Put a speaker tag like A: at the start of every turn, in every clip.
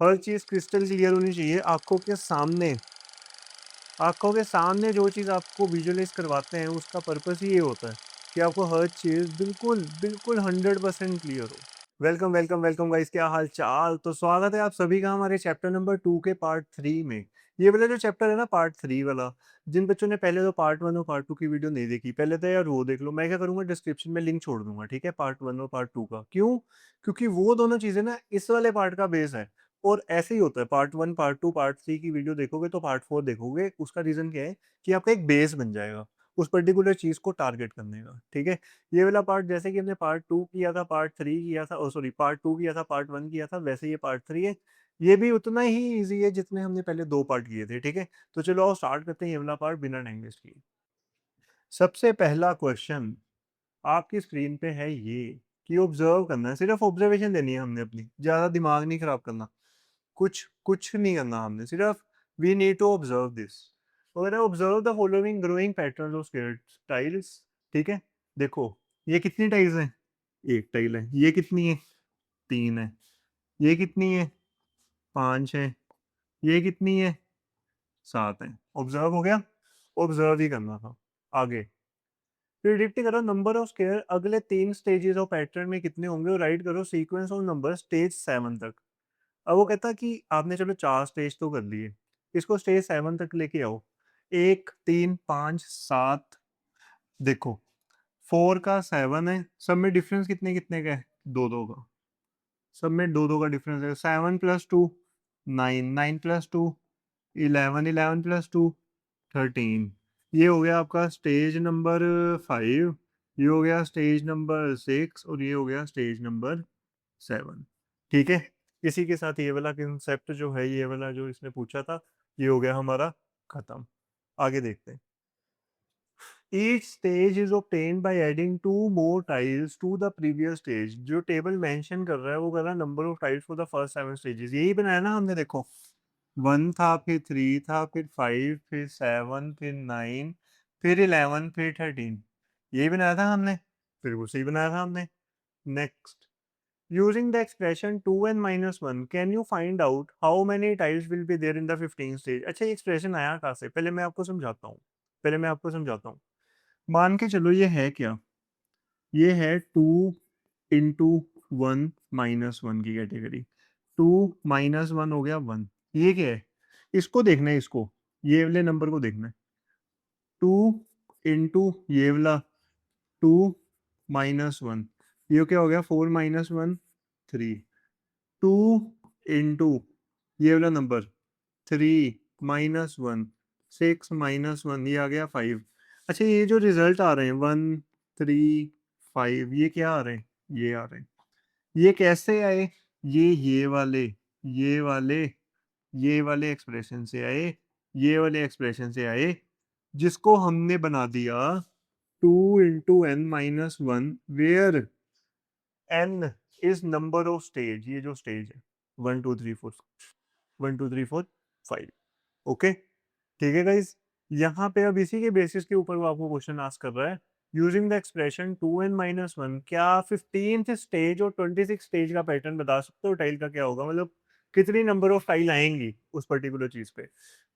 A: हर चीज़ crystal clear होनी चाहिए आँखों के सामने जो चीज़ आपको विजुअलाइज़ करवाते हैं उसका पर्पस ही ये होता है कि आपको हर चीज़ बिल्कुल 100% क्लियर हो। वेलकम गाइस, क्या हाल-चाल? तो स्वागत है आप सभी का हमारे चैप्टर नंबर 2 के पार्ट 3 में। ये वाला जो चैप्टर है ना पार्ट 3 वाला, जिन बच्चों ने पहले तो पार्ट 1 और पार्ट 2 की वीडियो नहीं देखी, पहले तो यार वो देख लो। मैं क्या करूँगा, डिस्क्रिप्शन में लिंक छोड़ दूँगा, ठीक है? पार्ट 1 और पार्ट 2 का। क्यों? क्योंकि वो दोनों चीज़ें ना इस वाले पार्ट का बेस है। और ऐसे ही होता है, पार्ट 1, पार्ट 2, पार्ट 3 की वीडियो देखोगे तो पार्ट 4 देखोगे। उसका रीज़न क्या है कि आपका एक बेस बन जाएगा, उस पर्टिकुलर चीज़ को टारगेट करने का, ठीक है? ये वाला पार्ट जैसे कि हमने पार्ट 2 किया था, पार्ट 3 किया था, सॉरी पार्ट 2 किया था, पार्ट 1 किया था, वैसे ये पार्ट 3 है। ये भी उतना ही ईज़ी है जितने हमने पहले 2 पार्ट किए थे, ठीक है? तो चलो आओ स्टार्ट करते हैं ये वाला पार्ट बिना टाइम वेस्ट किए। सबसे पहला क्वेश्चन आपकी स्क्रीन पे है ये कि ऑब्जर्व करना है, सिर्फ ऑब्जर्वेशन देनी है हमने अपनी, ज़्यादा दिमाग नहीं खराब करना। कुछ कुछ नहीं करना हमने, सिर्फ we need to observe this. और observe the following growing pattern of skeletal tiles, ठीक है? देखो, ये कितनी टाइल्स हैं? एक टाइल है। ये कितनी है? तीन है। ये कितनी है? पांच है। ये कितनी है? सात है। ऑब्जर्व हो गया? ऑब्जर्व ही करना था। आगे प्रिडिक्ट करो नंबर ऑफ स्केयर अगले तीन स्टेजेस ऑफ पैटर्न में कितने होंगे और राइट करो सीक्वेंस ऑफ नंबर स्टेज 7 तक। अब वो कहता कि आपने चलो 4 स्टेज तो कर लिए, इसको स्टेज 7 तक लेके आओ। 1, 3, 5, 7। देखो, 4 का 7 है, सब में डिफरेंस कितने-कितने का है? 2-2 का। सब में 2-2 का डिफरेंस है। 7 + 2 9, 9 + 2 11, 11 + 2 13। ये हो गया आपका स्टेज नंबर 5, ये हो गया स्टेज नंबर 6 और ये हो गया स्टेज नंबर 7। ठीक है? इसी के साथ ये वाला कांसेप्ट जो है, ये वाला जो इसने पूछा था, ये हो गया हमारा खत्म। आगे देखते हैं। Each stage is obtained by adding 2 more tiles to the previous stage. जो टेबल मेंशन कर रहा है वो कर रहा है number of tiles for the first 7 stages. यही बनाया ना हमने, देखो। 1 था, फिर 3 था, फिर 5, फिर 7, फिर 9, फिर 11, फिर 13। यही बनाया था हमने, फिर उसे ही बनाया था हमने। Next, using the expression 2n minus 1 can you find out how many tiles will be there in the 15 stage। अच्छा, ये एक्सप्रेशन आया कहाँ से? पहले मैं आपको समझाता हूँ। मान के चलो, ये है क्या? ये है 2 इंटू 1 माइनस 1 की कैटेगरी। 2 माइनस 1 हो गया 1। ये क्या है? इसको देखना है, इसको, ये वाले नंबर को देखना है। 2 इंटू ये वाला 2 माइनस 1, ये क्या हो गया? 4 माइनस 1 3। 2 इंटू ये वाला नंबर 3 माइनस 1 6 माइनस 1, ये आ गया 5। अच्छा, ये जो रिजल्ट आ रहे हैं 1 3 5, ये क्या आ रहे हैं? ये आ रहे हैं। ये कैसे आए? ये वाले, ये वाले, ये वाले एक्सप्रेशन से आए, ये वाले एक्सप्रेशन से आए, जिसको हमने बना दिया 2 × n - 1, where n is number of stage. ये जो स्टेज है 1 2 3 4, 1 2 3 4 5। ओके, ठीक है गाइस। यहाँ पे अब इसी के बेसिस के ऊपर वो आपको क्वेश्चन आस्क कर रहा है, यूजिंग द एक्सप्रेशन 2n - 1 क्या 15th स्टेज और 26 स्टेज का पैटर्न बता सकते हो? टाइल का क्या होगा, मतलब कितनी नंबर ऑफ टाइल आएंगी उस पर्टिकुलर चीज पे?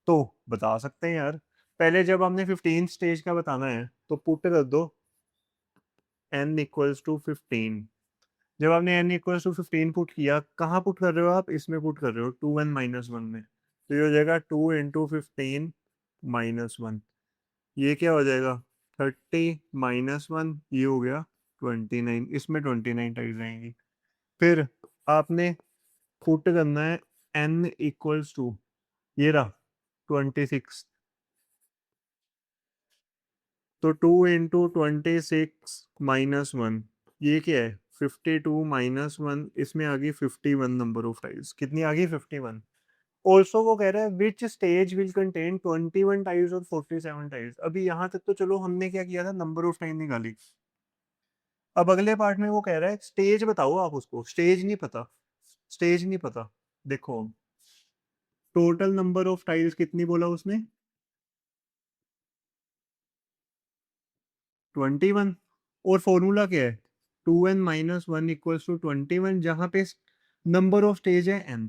A: तो बता सकते हैं यार। पहले जब हमने 15 स्टेज का बताना है तो पुट कर दो n इक्वल्स टू 15। जब आपने n इक्वल्स टू 15 पुट किया, कहाँ पुट कर रहे हो आप? इसमें पुट कर रहे हो 2n - 1 में। तो ये हो जाएगा 2 × 15 - 1। ये क्या हो जाएगा? 30 - 1, ये हो गया 29। इसमें 29 टाइल्स आएंगी। फिर आपने पुट करना है n इक्वल्स टू, ये रहा 26। तो 2 × 26 - 1, ये क्या है? 52 - 1। इसमें आ गई 51 नंबर ऑफ टाइल्स। कितनी आ गई? 51। ऑल्सो वो कह रहा है which stage will contain 21 tiles और 47 टाइल्स। अभी यहाँ तक तो चलो हमने क्या किया था, नंबर ऑफ टाइल निकाली। अब अगले पार्ट में वो कह रहा है स्टेज बताओ आप उसको। स्टेज नहीं पता, स्टेज नहीं पता। देखो, टोटल नंबर ऑफ टाइल्स कितनी बोला उसने? 21। और फॉर्मूला क्या है? 2n - 1 = 21, जहां पे नंबर ऑफ स्टेज है n।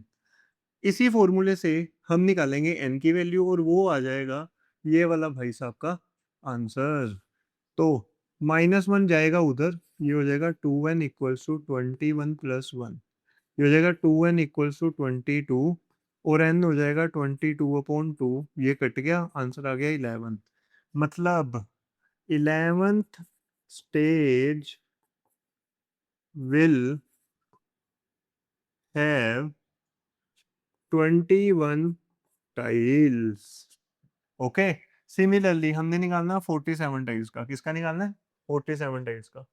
A: इसी फॉर्मूले से हम निकालेंगे n की वैल्यू और वो आ जाएगा ये वाला भाई साहब का आंसर। तो -1 जाएगा उधर, ये हो जाएगा 2n इक्वल्स टू 21 प्लस 1, ये हो जाएगा 2n इक्वल्स टू 22 और n हो जाएगा 22/2, ये कट गया, आंसर आ गया 11। मतलब 11th stage will have 21 tiles. Okay, similarly हमने निकालना 47 टाइल्स का। किसका निकालना है? 47 टाइल्स का।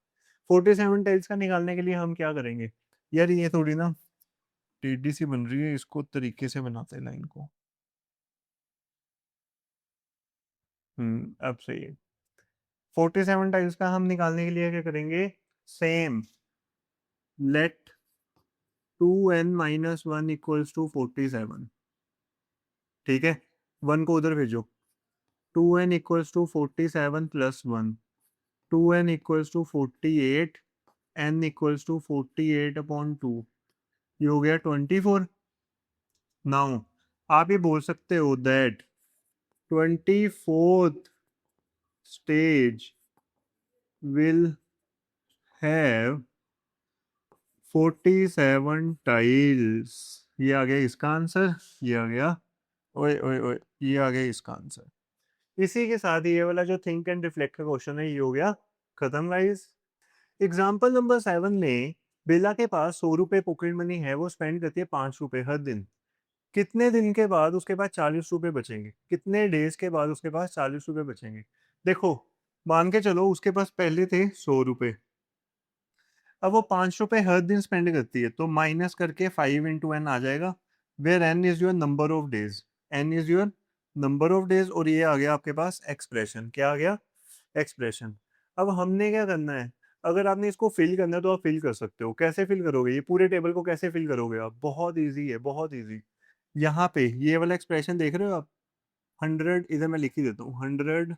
A: 47 टाइल्स का निकालने के लिए हम क्या करेंगे यार, ये थोड़ी ना टेढ़ी सी बन रही है, इसको तरीके से बनाते हैं लाइन को। अब सही है। 47 टाइल्स का हम निकालने के लिए क्या करेंगे? Same, let 2n - 1 equals to 47। ठीक है, 1 को उधर भेजो। 2n equals to 47 plus 1, 2n equals to 48, n equals to 48/2, ये हो गया 24। नाउ आप ये बोल सकते हो that 24th stage will have 47 tiles. ये आ गया इसका आंसर, ये आ गया, ओए ओए ओए, ये आ गया इसका आंसर। इसी के साथ ये वाला जो थिंक एंड रिफ्लेक्ट का क्वेश्चन है ये हो गया खत्म गाइस। एग्जाम्पल नंबर 7 में बेला के पास 100 रुपए पॉकेट मनी है, वो स्पेंड करती है 5 रुपए हर दिन। कितने दिन के बाद उसके पास 40 रुपए बचेंगे? कितने डेज के बाद उसके पास 40 रुपए बचेंगे? देखो, मान के चलो उसके पास पहले थे 100 रुपए, अब वो 5 रुपए हर दिन स्पेंड करती है, तो माइनस करके 5 × n आ जाएगा, where n is your number of days. n is your number of days, और ये आ गया आपके पास एक्सप्रेशन। क्या आ गया? एक्सप्रेशन। अब हमने क्या करना है, अगर आपने इसको फिल करना है तो आप फिल कर सकते हो। कैसे फिल करोगे? ये पूरे टेबल को कैसे फिल करोगे आप? बहुत ईजी है, बहुत ईजी। यहाँ पे ये वाला एक्सप्रेशन देख रहे हो आप, 100, इधर मैं लिख ही देता हूँ, 100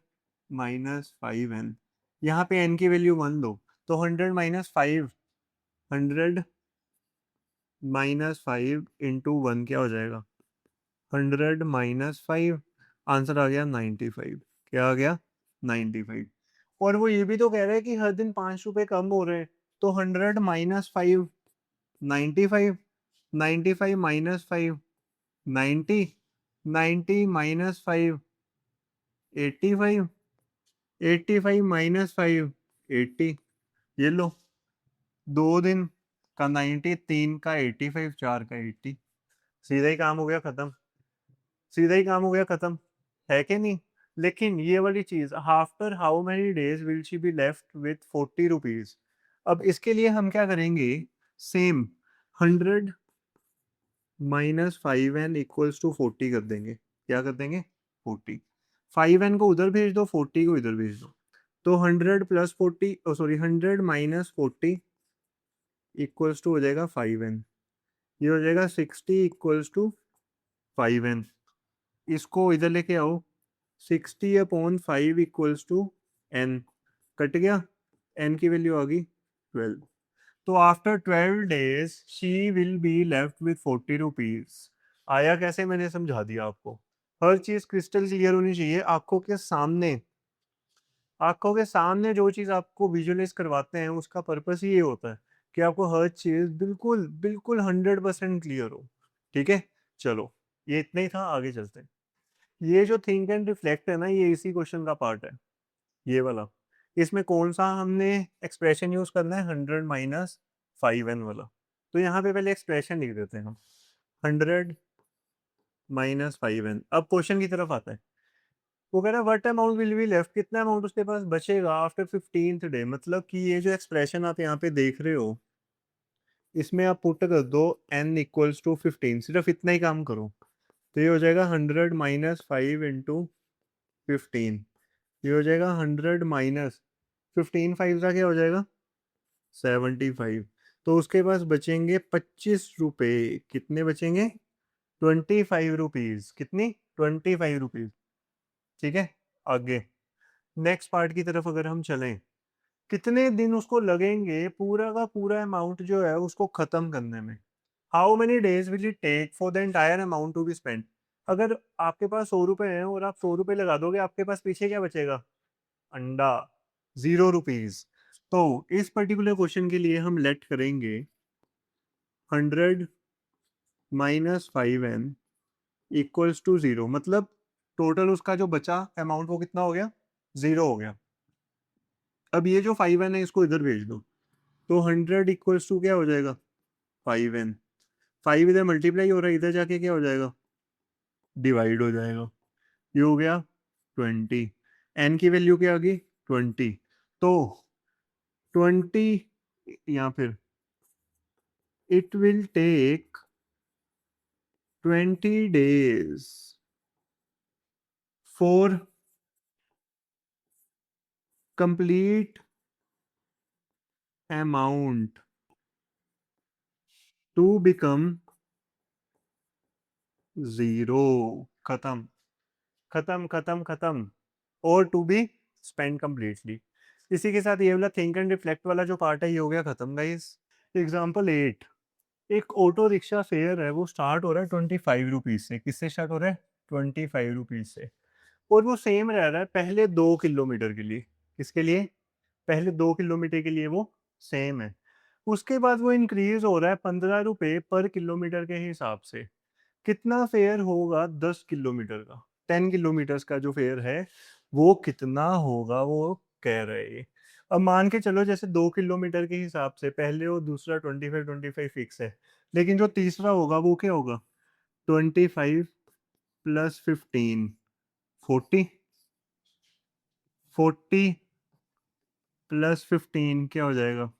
A: - 5n। यहाँ पे n की वैल्यू 1 दो, तो 100 - 5, 100 - 5 × 1 क्या हो जाएगा? 100 - 5, आंसर आ गया 95। क्या आ गया? 95। और वो ये भी तो कह रहा है कि हर दिन 5 रुपए कम हो रहे हैं, तो 100 - 5, 95, 95 - 5, 90, 90 - 5, 85, 85 - 5, 80। ये लो, 2 दिन का 90, 3 का 85, 4 का 80। सीधा ही काम हो गया खत्म, सीधा ही काम हो गया खत्म, है कि नहीं? लेकिन ये वाली चीज, after how many days will she be left with 40 rupees, अब इसके लिए हम क्या करेंगे? सेम, 100 - 5n इक्वल्स टू 40 कर देंगे। क्या कर देंगे? 40। 5n को उधर भेज दो, 40 को इधर भेज दो, तो 100 + 40, सॉरी, 100 - 40 इक्वल्स टू हो जाएगा 5n, ये हो जाएगा 60 इक्वल्स टू 5n। इसको इधर लेके आओ, 60/5 इक्वल्स टू n, कट गया, n की वैल्यू आ गई 12। तो after 12 days she will be left with 40 rupees. आया कैसे? मैंने समझा दिया आपको। हर चीज क्रिस्टल क्लियर होनी चाहिए आंखों के सामने। आंखों के सामने जो चीज आपको विजुअलाइज करवाते हैं उसका पर्पस ही ये होता है कि आपको हर चीज बिल्कुल बिल्कुल 100% क्लियर हो। ठीक है, चलो, ये इतना ही था, आगे चलते हैं। ये जो थिंक एंड रिफ्लेक्ट है ना, ये इसी क्वेश्चन का पार्ट है, ये वाला। इसमें कौन सा हमने एक्सप्रेशन यूज करना है? 100 - 5n वाला। तो यहाँ पे पहले एक्सप्रेशन लिख देते हैं हम, 100 - 5n। अब क्वेश्चन की तरफ आता है। वो कह रहा है what amount will be left, कितना अमाउंट उसके पास बचेगा आफ्टर 15th डे। मतलब कि ये जो एक्सप्रेशन आप यहाँ पे देख रहे हो, इसमें आप पुट कर दो n इक्वल्स टू 15, सिर्फ इतना ही काम करो, तो ये हो जाएगा 100 - 5 × 15, ये हो जाएगा 100 - 15 का क्या हो जाएगा? 75। तो उसके पास बचेंगे 25 रुपए। कितने बचेंगे? 25 रुपीज। कितनी? 25 रुपीज। ठीक है, आगे नेक्स्ट पार्ट की तरफ अगर हम चलें, कितने दिन उसको लगेंगे पूरा का पूरा अमाउंट जो है उसको खत्म करने में? How many days will it take for the entire amount to be spend. अगर आपके पास 100 रुपए हैं और आप 100 रुपए लगा दोगे, आपके पास पीछे क्या बचेगा? अंडा, 0 रुपीज। तो इस पर्टिकुलर क्वेश्चन के लिए हम लेट करेंगे 100 - 5n इक्वल्स टू 0, मतलब टोटल उसका जो बचा अमाउंट वो कितना हो गया? 0 हो गया। अब ये जो 5n है इसको इधर भेज दो, तो 100 इक्वल्स टू क्या हो जाएगा? 5n। 5 इधर मल्टीप्लाई हो रहा है, इधर जाके क्या हो जाएगा? डिवाइड हो जाएगा। ये हो गया 20। एन की वैल्यू क्या आ गई? 20। तो 20, या फिर it will take 20 days for complete amount to become 0। खत्म खत्म खत्म खत्म। और टू बी स्पेंड कंप्लीटली। इसी के साथ ये वाला थिंक एंड रिफ्लेक्ट वाला जो पार्ट है ये हो गया खत्म गाइस। एग्जाम्पल 8, एक ऑटो रिक्शा फेयर है वो स्टार्ट हो रहा है 25 रुपीज से। किससे स्टार्ट हो रहा है? 25 रुपीज से। और वो सेम रह रहा है पहले 2 किलोमीटर के लिए। किसके लिए? पहले 2 किलोमीटर के लिए वो सेम है। उसके बाद वो इंक्रीज हो रहा है 15 रुपए पर किलोमीटर के हिसाब से। कितना फेयर होगा 10 किलोमीटर का? 10 किलोमीटर्स का जो फेयर है वो कितना होगा वो कह रहे हैं। अब मान के चलो जैसे 2 किलोमीटर के हिसाब से पहले वो दूसरा 25 फिक्स है, लेकिन जो तीसरा होगा वो क्या होगा? 25 + 15, 40। 40 + 15 क्या हो जाएगा?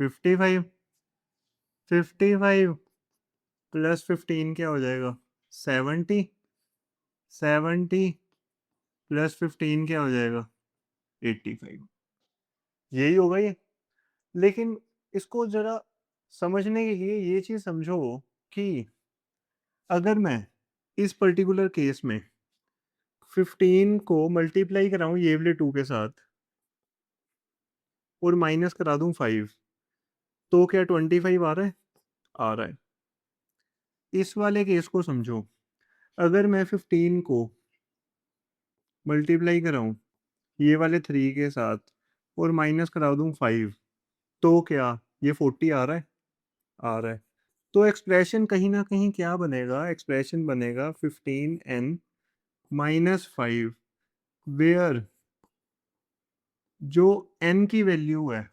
A: 55। 55 + 15 क्या हो जाएगा? 70। 70 + 15 क्या हो जाएगा? 85। यही होगा ये। लेकिन इसको जरा समझने के लिए ये चीज समझो कि अगर मैं इस पर्टिकुलर केस में 15 को मल्टीप्लाई कराऊं ये वाले 2 के साथ और माइनस करा दूं 5, तो क्या 25 आ रहा है? आ रहा है। इस वाले केस को समझो, अगर मैं 15 को मल्टीप्लाई कराऊं ये वाले 3 के साथ और माइनस करा दूं 5, तो क्या ये 40 आ रहा है? आ रहा है। तो एक्सप्रेशन कहीं ना कहीं क्या बनेगा? एक्सप्रेशन बनेगा 15n - 5, वेयर जो n की वैल्यू है,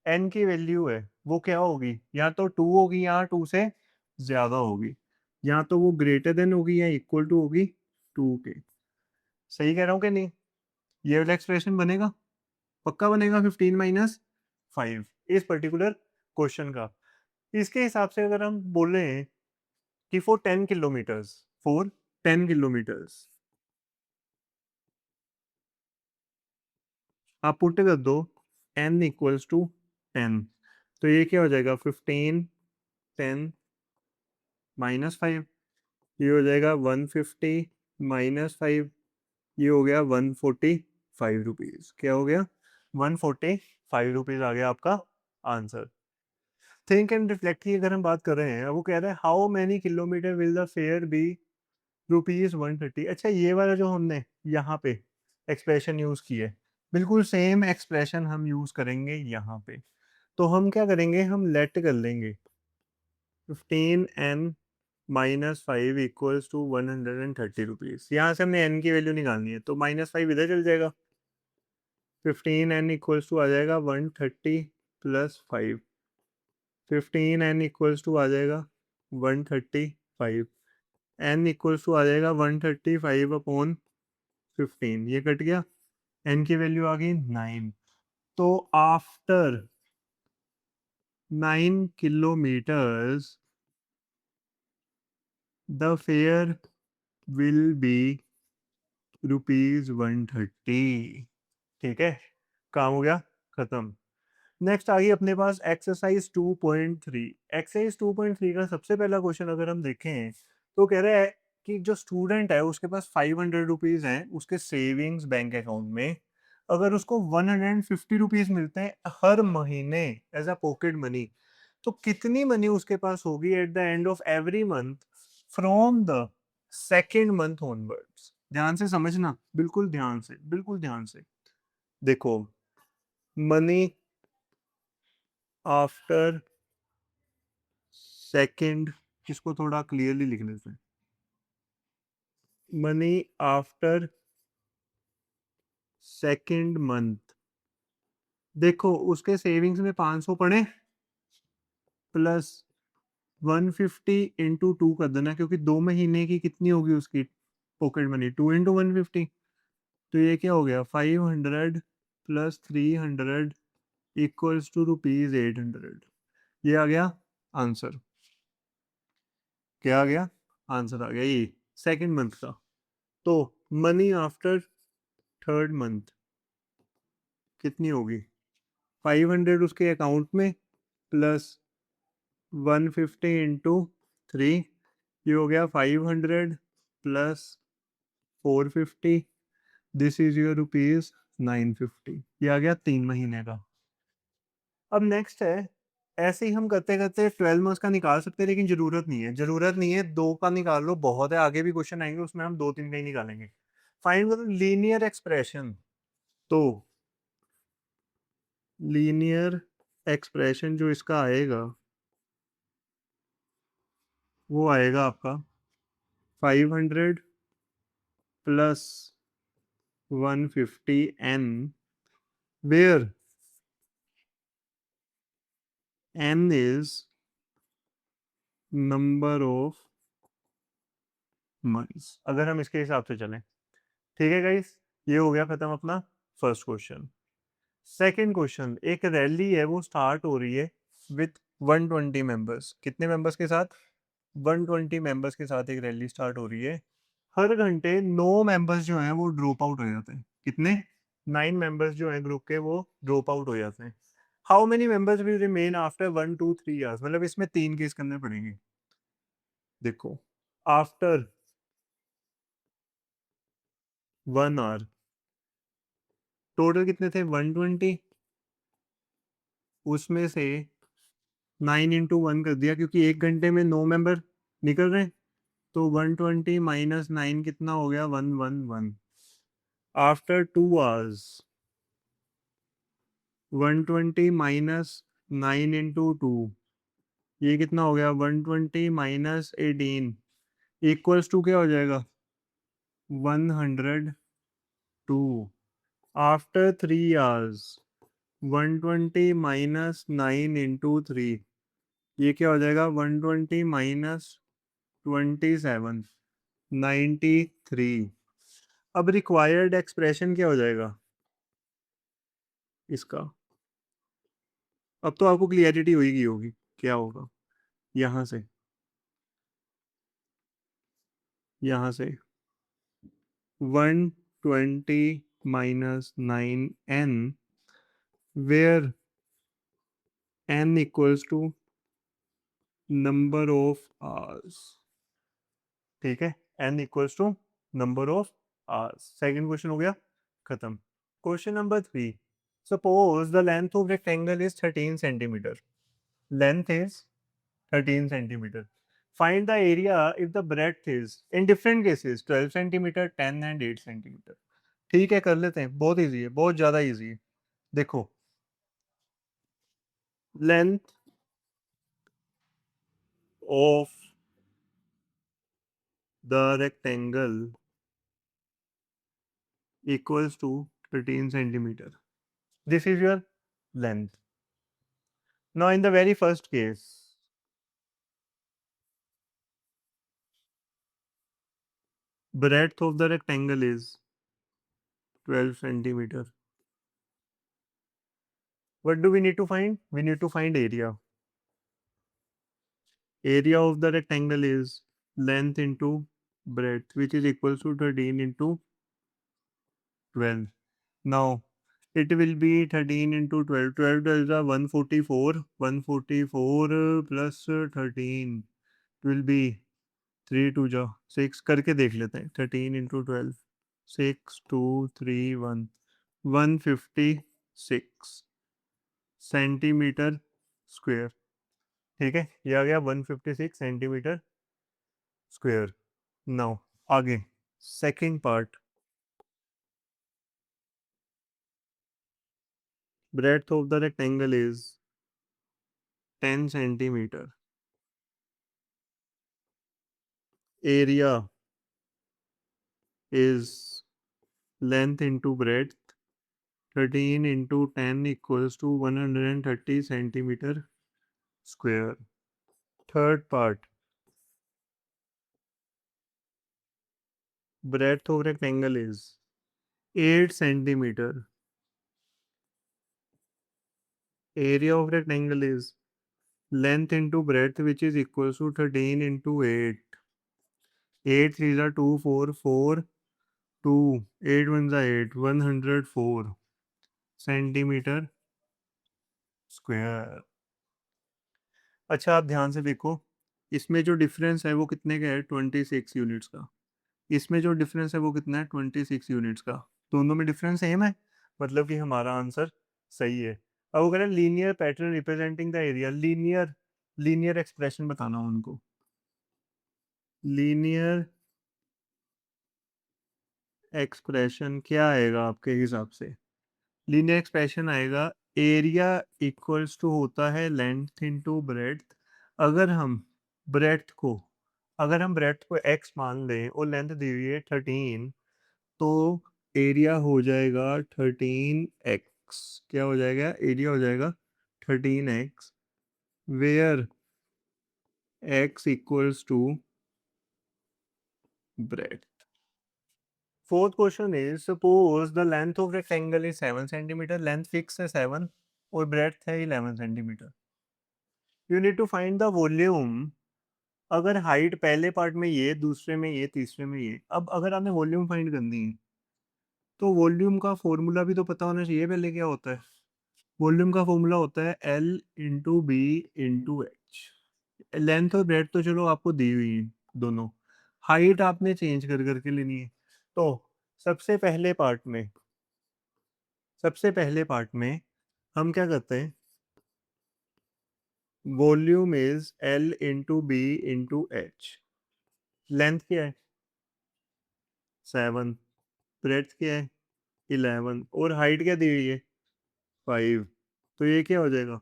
A: n की वैल्यू है वो क्या होगी? या तो 2 होगी या 2 से ज्यादा होगी, या तो वो ग्रेटर देन होगी या इक्वल टू होगी 2 के। सही कह रहा हूँ कि नहीं? ये वाला एक्सप्रेशन बनेगा, पक्का बनेगा 15 - 5 इस पर्टिकुलर क्वेश्चन का। इसके हिसाब से अगर हम बोले कि फॉर 10 किलोमीटर्स आप पुट कर दो n इक्वल्स टू 10, तो ये क्या हो जाएगा? 15 10 - 5, ये हो जाएगा 150 - 5, ये हो गया 145 रुपीज। क्या हो गया? 145 रुपीज आ गया आपका आंसर। थिंक एंड रिफ्लेक्ट की अगर हम बात कर रहे हैं, वो कह रहा है how many kilometre will the fare be ₹130। अच्छा, ये वाला जो हमने यहाँ पे एक्सप्रेशन यूज की है, बिल्कुल सेम एक्सप्रेशन हम यूज करेंगे यहाँ पे। तो हम क्या करेंगे? हम लेट कर लेंगे 15n - 5 इक्वल्स टू 130 रुपीज। यहाँ से हमने n की वैल्यू निकालनी है, तो -5 इधर चल जाएगा। 15n इक्वल्स टू आ जाएगा 130 + 5। 15n इक्वल्स टू आ जाएगा 135। n इक्वल्स टू आ जाएगा 135/15। ये कट गया, n की वैल्यू आ गई 9। तो after 9 kilometres the fair will be ₹130। ठीक है, काम हो गया खत्म। नेक्स्ट आ गई अपने पास एक्सरसाइज 2.3। एक्सरसाइज 2.3 का सबसे पहला क्वेश्चन अगर हम देखें तो कह रहा है कि जो स्टूडेंट है उसके पास 500 रुपीज हैं उसके सेविंग्स बैंक अकाउंट में। अगर उसको 150 रुपीज मिलते हैं हर महीने एज अ पॉकेट मनी, तो कितनी मनी उसके पास होगी at the end of every month from the second month onwards. ध्यान से समझना, बिल्कुल ध्यान से, बिल्कुल ध्यान से। देखो, मनी आफ्टर सेकेंड, इसको थोड़ा क्लियरली लिखने से, मनी आफ्टर सेकेंड मंथ। देखो, उसके सेविंग्स में 500 पड़े, प्लस 150 इंटू 2 कर देना, क्योंकि 2 महीने की कितनी होगी उसकी पॉकेट मनी, 2 इंटू 150। तो ये क्या हो गया, 500 प्लस 300 इक्वल्स टू रुपीज 800। ये आ गया आंसर। क्या आ गया आंसर? आ गया ये सेकंड मंथ का। तो मनी आफ्टर थर्ड मंथ कितनी होगी, 500 उसके अकाउंट में, प्लस 150 इंटू 3, ये हो गया 500 plus 450, this is your rupees 950। ये आ गया 3 महीने का। अब नेक्स्ट है, ऐसे ही हम करते करते 12 मंथ्स का निकाल सकते हैं, लेकिन जरूरत नहीं है, जरूरत नहीं है, 2 का निकाल लो बहुत है, आगे भी क्वेश्चन आएंगे उसमें हम 2 3 का ही निकालेंगे। फाइंड करो लीनियर एक्सप्रेशन। तो लीनियर एक्सप्रेशन जो इसका आएगा वो आएगा आपका 500 plus 150 n, where n is number of months, अगर हम इसके हिसाब से चलें। ठीक है गाइस, ये हो गया खत्म अपना फर्स्ट क्वेश्चन। सेकंड क्वेश्चन, एक रैली है वो स्टार्ट हो रही है विथ 120 मेंबर्स। कितने मेंबर्स के साथ? 120 मेंबर्स के साथ एक रैली स्टार्ट हो रही है। हर घंटे 9 मेंबर्स जो हैं वो ड्रॉप आउट हो जाते हैं। कितने? 9 मेंबर्स जो हैं ग्रुप के वो ड्रॉप आउट हो जाते हैं। How many members will remain after 1 2 3 years? मतलब इसमें 3 केस करने पड़ेंगे। देखो, आफ्टर 1 आवर टोटल कितने थे? 120, उसमें से 9 इंटू 1 कर दिया, क्योंकि 1 घंटे में 9 मेंबर निकल रहे हैं। तो 120 माइनस 9 कितना हो गया? 111। आफ्टर 2 आवर्स 120 माइनस 9 इंटू 2, ये कितना हो गया? 120 माइनस 18 इक्वल्स टू क्या हो जाएगा? 102। आफ्टर 3 आवर्स 120 माइनस 9 इंटू 3, ये क्या हो जाएगा? 120 माइनस 27, 93। अब रिक्वायर्ड एक्सप्रेशन क्या हो जाएगा इसका? अब तो आपको क्लियरिटी होगी होगी क्या होगा। यहाँ से, यहाँ से 120 minus 9n, where n equals to number of hours. ठीक है, n equals to number of hours. Second question हो गया खत्म। Question number 3, suppose the length of rectangle is 13 centimetre. Length is 13 centimetre. Find the area if the breadth is, in different cases, 12 centimetre, 10 and 8 centimetre. ठीक है, कर लेते हैं, बहुत easy है, बहुत ज्यादा इजी है। देखो, length of the rectangle equals to 13 centimeter. This is your length. Now in the very first case, breadth of the rectangle is 12 centimeter. What do we need to find? We need to find area. Area of the rectangle is length into breadth, which is equals to 13 into 12. Now it will be 13 into 12. 12 is a 144. 144 plus 13 will be 3 2 जा 6 करके देख लेते हैं। 13 into 12, 6 2 3 1, 156 centimetre square. ठीक है, ये आ गया 156 centimetre square. Now आगे second part, breadth of the rectangle is 10 centimeter. Area is length into breadth. 13 into 10 equals to 130 centimeter square. Third part, breadth of rectangle is 8 centimeter. Area of rectangle is length into breadth, which is equals to 13 into 8. 8 3s are 2, 4, 4, 2, 8 1s are 8, 104 centimeter square. अच्छा, आप ध्यान से देखो, इसमें जो difference है वो कितने का है? 26 यूनिट्स का। इसमें जो डिफरेंस है वो कितना है? 26 यूनिट्स का। दोनों में डिफरेंस सेम है, मतलब कि हमारा आंसर सही है। अब वो कह रहे हैं linear pattern representing the area. Linear linear expression बताना उनको। लीनियर एक्सप्रेशन क्या आएगा आपके हिसाब से? लीनियर एक्सप्रेशन आएगा, एरिया इक्वल्स टू होता है लेंथ इनटू ब्रेड्थ। अगर हम ब्रेड्थ को अगर हम ब्रेड्थ को x मान लें और लेंथ दी हुई है 13, तो एरिया हो जाएगा 13x। क्या हो जाएगा? एरिया हो जाएगा 13x, where x equals to breadth. Fourth question is suppose the length of rectangle is 7 centimetre. Length fix है 7 और ब्रेड्थ है 11 centimetre. You need to find the volume. अगर हाइट पहले पार्ट में ये, दूसरे में ये, तीसरे में ये, अब अगर आपने वॉल्यूम फाइंड करनी है तो वॉल्यूम का फॉर्मूला भी तो पता होना चाहिए पहले। क्या होता है वॉल्यूम का? फॉर्मूला होता है L into b into h. Length और ब्रेड तो चलो आपको दी हुई है दोनों, हाइट आपने चेंज कर करके लेनी है। तो सबसे पहले पार्ट में सबसे पहले पार्ट में हम क्या करते हैं? Volume is L into b into h. Length क्या है? 7। ब्रेड्थ क्या है? 11। और हाइट क्या दी हुई है? 5। तो ये क्या हो जाएगा?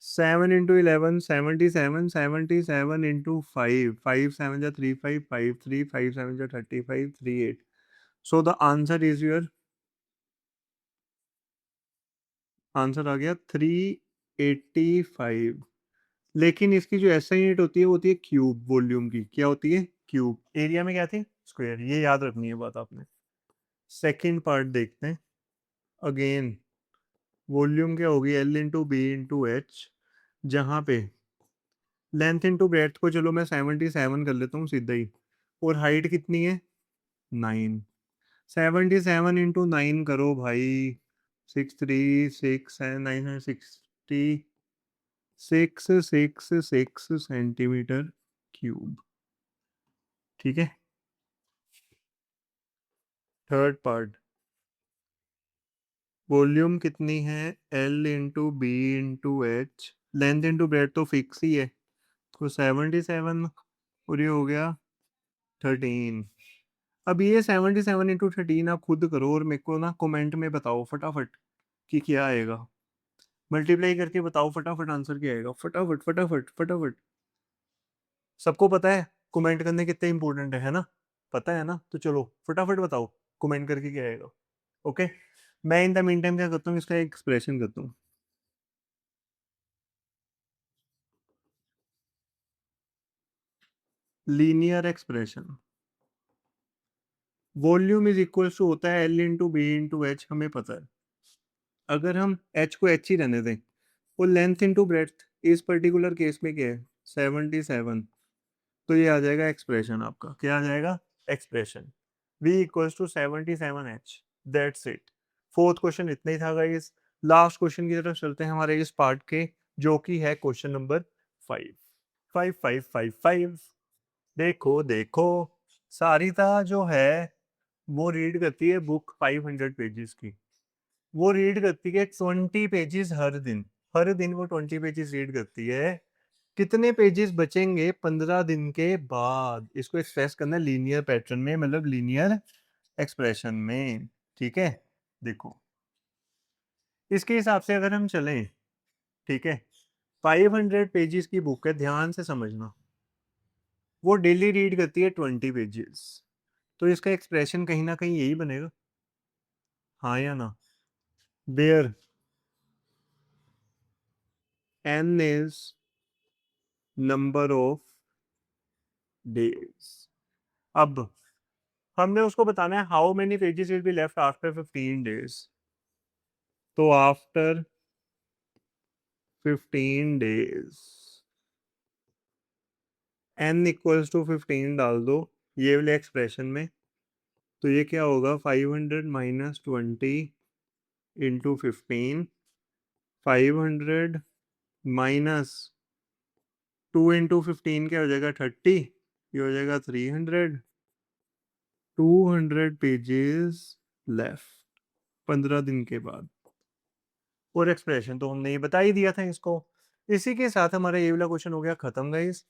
A: 7 इंटू 11 77, 77 इंटू 5, 5 7 जा 3 5 5 3 5 7 जा 35 3 8। So the answer is your answer आ गया 385। लेकिन इसकी जो एसआई यूनिट होती है वो होती है क्यूब। वॉल्यूम की क्या होती है? क्यूब। एरिया में क्या थी? स्क्वायर। ये याद रखनी है बात आपने। सेकेंड पार्ट देखते हैं। अगेन वॉल्यूम क्या होगी? L into b into h, जहाँ पे लेंथ इंटू ब्रेड्थ को चलो मैं 77 कर लेता हूँ सीधा ही, और हाइट कितनी है? 9। 77 इंटू 9 करो भाई, 6 3 6 9 66 सेंटीमीटर क्यूब। ठीक है। थर्ड पार्ट, वॉल्यूम कितनी है? L into b into h. Length into breadth तो फिक्स ही है, तो 77 और ये हो गया 13। अब ये 77 इंटू 13 आप खुद करो और मेरे को ना कमेंट में बताओ फटाफट कि क्या आएगा। मल्टीप्लाई करके बताओ फटाफट आंसर क्या आएगा। फटाफट फटाफट फटाफट। सबको पता है कमेंट करने कितने इंपॉर्टेंट है ना? पता है ना? तो चलो फटाफट बताओ कमेंट करके क्या आएगा। ओके, मैं इन द मीन टाइम क्या करता हूँ, इसका एक्सप्रेशन करता हूँ। Linear expression, volume is equal to होता है L into b into h, हमें पता है। अगर हम एच को एच ही रहने दें, और लेंथ इंटू ब्रेड्थ इस पर्टिकुलर केस में क्या है? 77। तो ये आ जाएगा एक्सप्रेशन आपका। क्या आ जाएगा? Expression. v equals to 77h। That's it. Fourth question इतना ही था गाइस। लास्ट क्वेश्चन की तरफ चलते हैं हमारे इस पार्ट के, जो कि है क्वेश्चन नंबर 5। 5555। देखो देखो, सारिता जो है वो रीड करती है बुक 500 पेजेस की। वो रीड करती है 20 पेजेस हर दिन। हर दिन वो 20 पेजेस रीड करती है। कितने पेजेस बचेंगे 15 दिन के बाद, इसको एक्सप्रेस करना है लीनियर पैटर्न में, मतलब लीनियर एक्सप्रेशन में। ठीक है, देखो इसके हिसाब से अगर हम चलें, ठीक है, 500 पेजेस की बुक है, ध्यान से समझना, वो डेली रीड करती है 20 पेजेस, तो इसका एक्सप्रेशन कहीं ना कहीं यही बनेगा, हाँ या ना? Where n is number of days. अब हमने उसको बताना है how many pages will be left after 15 days, तो after 15 days n equals to 15 डाल दो ये वाले एक्सप्रेशन में, तो ये क्या होगा, 500 माइनस 20 इंटू 15, 500 माइनस 2 इंटू 15 क्या हो जाएगा 30, ये हो जाएगा 300, 200 पेजेस लेफ्ट 15 दिन के बाद। और एक्सप्रेशन तो हमने ये बता ही दिया था इसको। इसी के साथ हमारा ये वाला क्वेश्चन हो गया खत्म गाइस,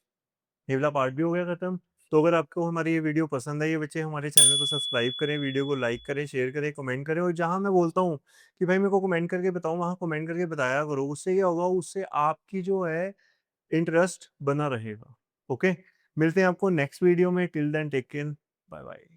A: ये वाला पार्ट भी हो गया खत्म। तो अगर आपको हमारी ये वीडियो पसंद आई है बच्चे, हमारे चैनल को सब्सक्राइब करें, वीडियो को लाइक करें, शेयर करें, कमेंट करें, और जहां मैं बोलता हूँ कि भाई मेरे को कमेंट करके बताओ, वहां कमेंट करके बताया करो, उससे क्या होगा, उससे आपकी जो है इंटरेस्ट बना रहेगा। ओके, मिलते हैं आपको नेक्स्ट वीडियो में, till then take care, bye bye.